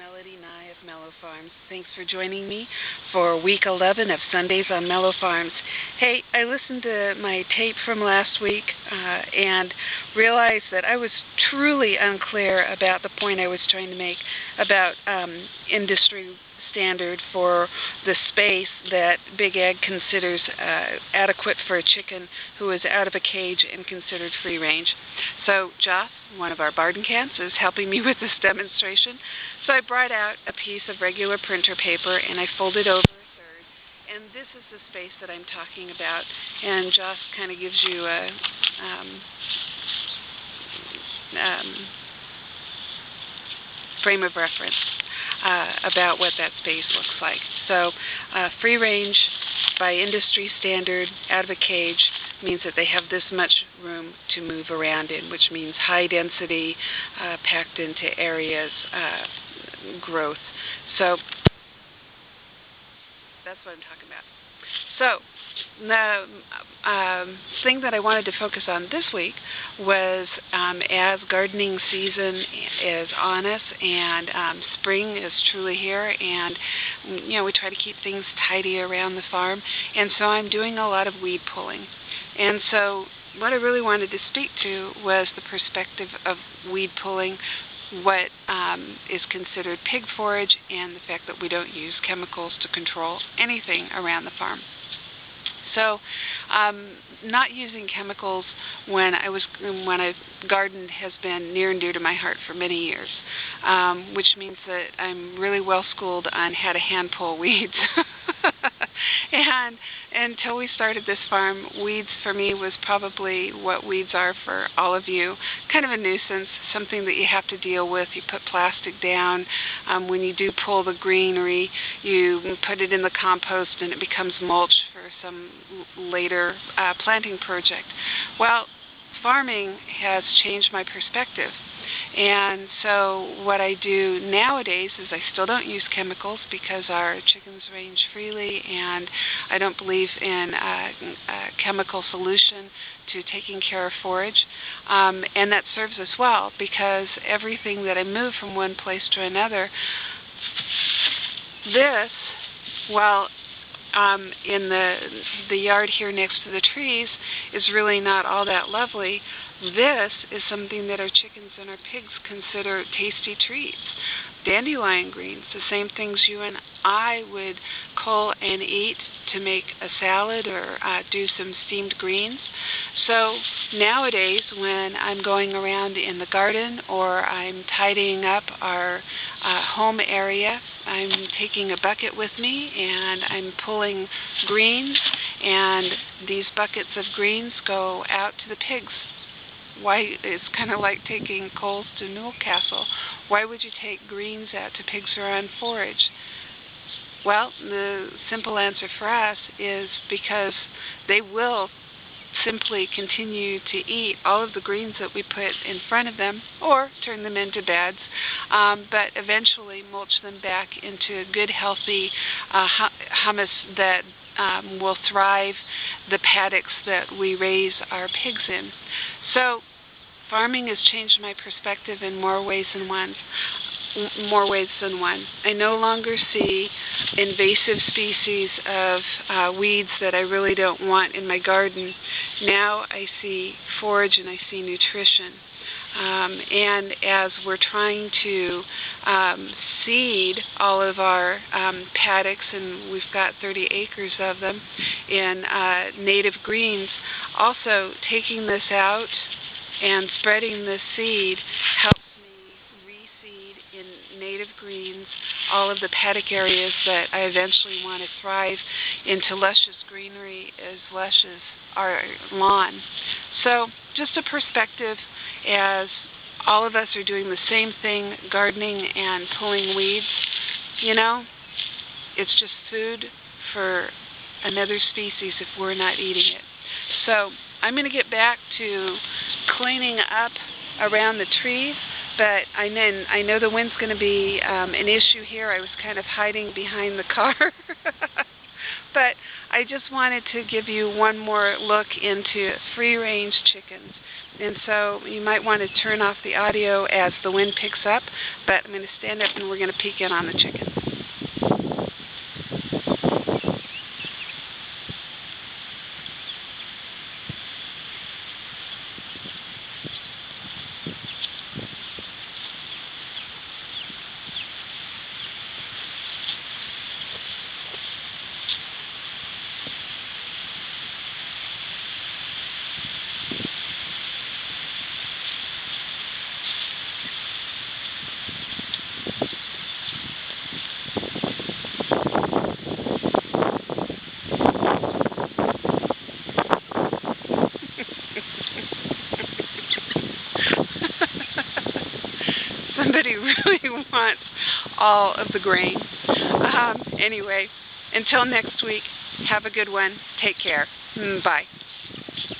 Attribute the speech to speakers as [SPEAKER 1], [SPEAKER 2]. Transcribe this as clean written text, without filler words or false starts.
[SPEAKER 1] Melody Nye of Melo Farms. Thanks for joining me for week 11 of Sundays on Melo Farms. Hey, I listened to my tape from last week and realized that I was truly unclear about the point I was trying to make about industry standard for the space that Big Ag considers adequate for a chicken who is out of a cage and considered free range. So Joss, one of our barden cans, is helping me with this demonstration. So I brought out a piece of regular printer paper and I folded over a third. And this is the space that I'm talking about. And Joss kind of gives you a frame of reference about what that space looks like. So free range by industry standard out of a cage means that they have this much room to move around in, which means high density packed into areas growth. So that's what I'm talking about. So the thing that I wanted to focus on this week was as gardening season is on us and spring is truly here, and we try to keep things tidy around the farm, and so I'm doing a lot of weed pulling. And so what I really wanted to speak to was the perspective of weed pulling, what is considered pig forage, and the fact that we don't use chemicals to control anything around the farm. So not using chemicals when I gardened has been near and dear to my heart for many years, which means that I'm really well schooled on how to hand pull weeds. And until we started this farm, weeds for me was probably what weeds are for all of you. Kind of a nuisance, something that you have to deal with. You put plastic down. When you do pull the greenery, you put it in the compost and it becomes mulch for some later planting project. Well, farming has changed my perspective. And so what I do nowadays is I still don't use chemicals because our chickens range freely, and I don't believe in a chemical solution to taking care of forage. And that serves us well because everything that I move from one place to another, this, well, in the yard here next to the trees is really not all that lovely. This is something that our chickens and our pigs consider tasty treats. Dandelion greens, the same things you and I would cull and eat to make a salad or do some steamed greens. So nowadays when I'm going around in the garden or I'm tidying up our home area, I'm taking a bucket with me and I'm pulling greens, and these buckets of greens go out to the pigs. Why? It's kind of like taking coals to Newcastle. Why would you take greens out to pigs who are on forage? Well, the simple answer for us is because they will simply continue to eat all of the greens that we put in front of them or turn them into beds, but eventually mulch them back into good, healthy humus that will thrive the paddocks that we raise our pigs in. So farming has changed my perspective in more ways than one. I no longer see invasive species of weeds that I really don't want in my garden. Now I see forage and I see nutrition. And as we're trying to seed all of our paddocks, and we've got 30 acres of them, in native greens, also taking this out and spreading this seed helps me reseed in native greens all of the paddock areas that I eventually want to thrive into luscious greenery as lush as our lawn. So just a perspective, as all of us are doing the same thing, gardening and pulling weeds, it's just food for another species if we're not eating it. So I'm going to get back to cleaning up around the trees, but I know the wind's going to be an issue here. I was kind of hiding behind the car. But I just wanted to give you one more look into free-range chickens. And so you might want to turn off the audio as the wind picks up, but I'm going to stand up and we're going to peek in on the chickens. Somebody really wants all of the grain. Anyway, until next week, have a good one. Take care. Bye.